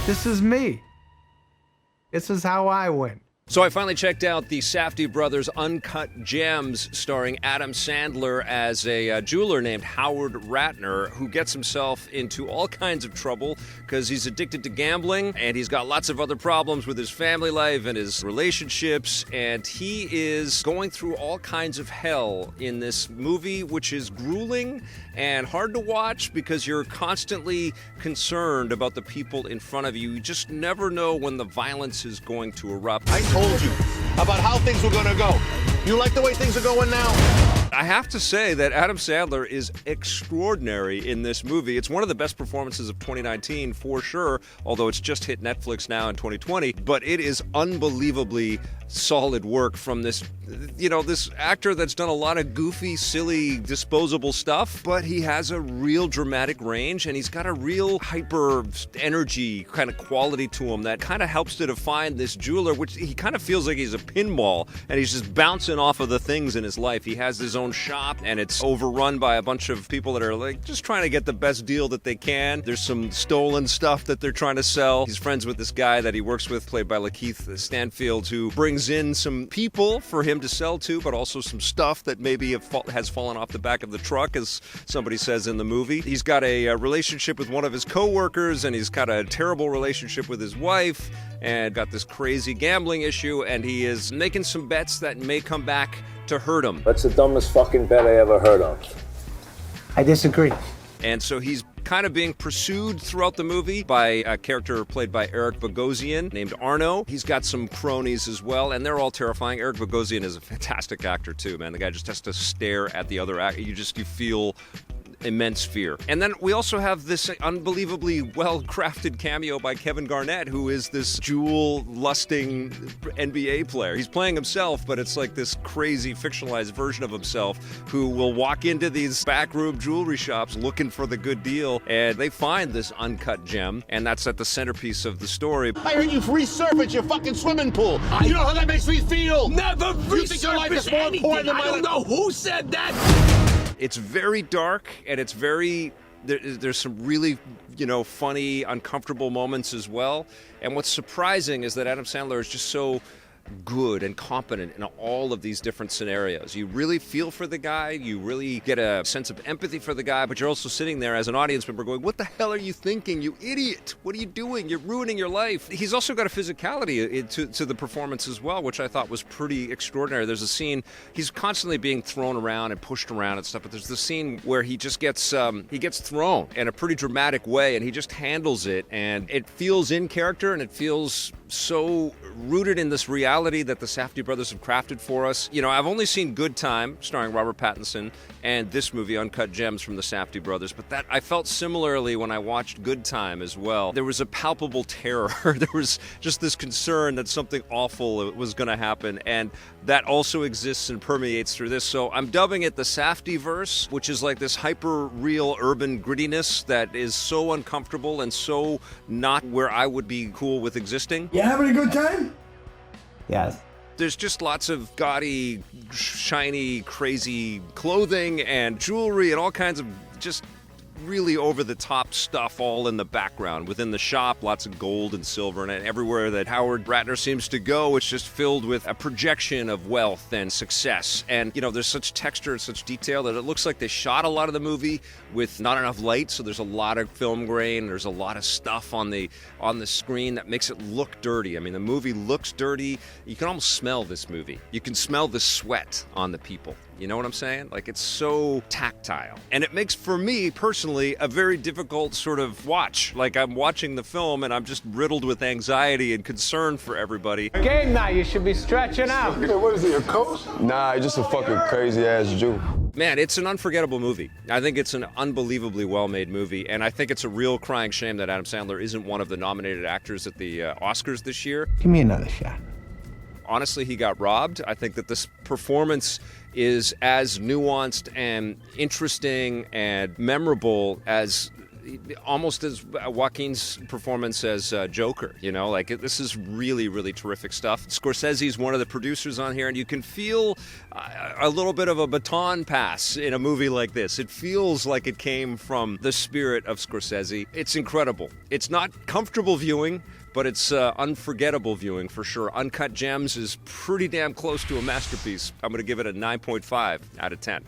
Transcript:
This is me. This is how I win. So I finally checked out the Safdie brothers' Uncut Gems, starring Adam Sandler as a jeweler named Howard Ratner, who gets himself into all kinds of trouble because he's addicted to gambling, and he's got lots of other problems with his family life and his relationships, and he is going through all kinds of hell in this movie, which is grueling and hard to watch because you're constantly concerned about the people in front of you. You just never know when the violence is going to erupt. I told you about how things were gonna go. You like the way things are going now? I have to say that Adam Sandler is extraordinary in this movie. It's one of the best performances of 2019 for sure, although it's just hit Netflix now in 2020. But it is unbelievably solid work from this, this actor that's done a lot of goofy, silly, disposable stuff, but he has a real dramatic range and he's got a real hyper energy kind of quality to him that kind of helps to define this jeweler, which he kind of feels like he's a pinball and he's just bouncing off of the things in his life. He has his own shop and it's overrun by a bunch of people that are like just trying to get the best deal that they can. There's some stolen stuff that they're trying to sell. He's friends with this guy that he works with, played by Lakeith Stanfield, who brings in some people for him to sell to, but also some stuff that maybe has fallen off the back of the truck, as somebody says in the movie. He's got a relationship with one of his co-workers, and he's got a terrible relationship with his wife, and got this crazy gambling issue, and he is making some bets that may come back to hurt him. That's the dumbest fucking bet I ever heard of. I disagree. And so he's kind of being pursued throughout the movie by a character played by Eric Bogosian named Arno. He's got some cronies as well, and they're all terrifying. Eric Bogosian is a fantastic actor too, man. The guy just has to stare at the other actor. You feel immense fear. And then we also have this unbelievably well-crafted cameo by Kevin Garnett, who is this jewel-lusting NBA player. He's playing himself, but it's like this crazy fictionalized version of himself who will walk into these backroom jewelry shops looking for the good deal, and they find this uncut gem, and that's at the centerpiece of the story. I heard you resurface your fucking swimming pool. You know how that makes me feel? Never You think your life is more important than I my don't life? know who said that. It's very dark, and it's very... There's some really, funny, uncomfortable moments as well. And what's surprising is that Adam Sandler is just so good and competent in all of these different scenarios. You really feel for the guy, you really get a sense of empathy for the guy, but you're also sitting there as an audience member going, what the hell are you thinking, you idiot? What are you doing? You're ruining your life. He's also got a physicality to the performance as well, which I thought was pretty extraordinary. There's a scene, he's constantly being thrown around and pushed around and stuff, but there's the scene where he just gets thrown in a pretty dramatic way, and he just handles it, and it feels in character, and it feels so rooted in this reality that the Safdie brothers have crafted for us. I've only seen Good Time, starring Robert Pattinson, and this movie, Uncut Gems, from the Safdie brothers, but that I felt similarly when I watched Good Time as well. There was a palpable terror. There was just this concern that something awful was going to happen, and that also exists and permeates through this. So I'm dubbing it the Safdie-verse, which is like this hyper-real urban grittiness that is so uncomfortable and so not where I would be cool with existing. You having a good time? Yes. There's just lots of gaudy, shiny, crazy clothing and jewelry and all kinds of just really over-the-top stuff all in the background. Within the shop, lots of gold and silver, and everywhere that Howard Ratner seems to go, it's just filled with a projection of wealth and success. And, there's such texture and such detail that it looks like they shot a lot of the movie with not enough light, so there's a lot of film grain, there's a lot of stuff on the screen that makes it look dirty. I mean, the movie looks dirty. You can almost smell this movie. You can smell the sweat on the people. You know what I'm saying? Like, it's so tactile. And it makes, for me, personally, a very difficult sort of watch. Like, I'm watching the film and I'm just riddled with anxiety and concern for everybody. Game night, you should be stretching out. What is he, a coach? Nah, he's just a fucking crazy-ass Jew. Man, it's an unforgettable movie. I think it's an unbelievably well-made movie, and I think it's a real crying shame that Adam Sandler isn't one of the nominated actors at the Oscars this year. Give me another shot. Honestly, he got robbed. I think that this performance is as nuanced and interesting and memorable as almost as Joaquin's performance as Joker. You know, like this is really, really terrific stuff. Scorsese's one of the producers on here, and you can feel a little bit of a baton pass in a movie like this. It feels like it came from the spirit of Scorsese. It's incredible. It's not comfortable viewing, but it's unforgettable viewing for sure. Uncut Gems is pretty damn close to a masterpiece. I'm going to give it a 9.5 out of 10.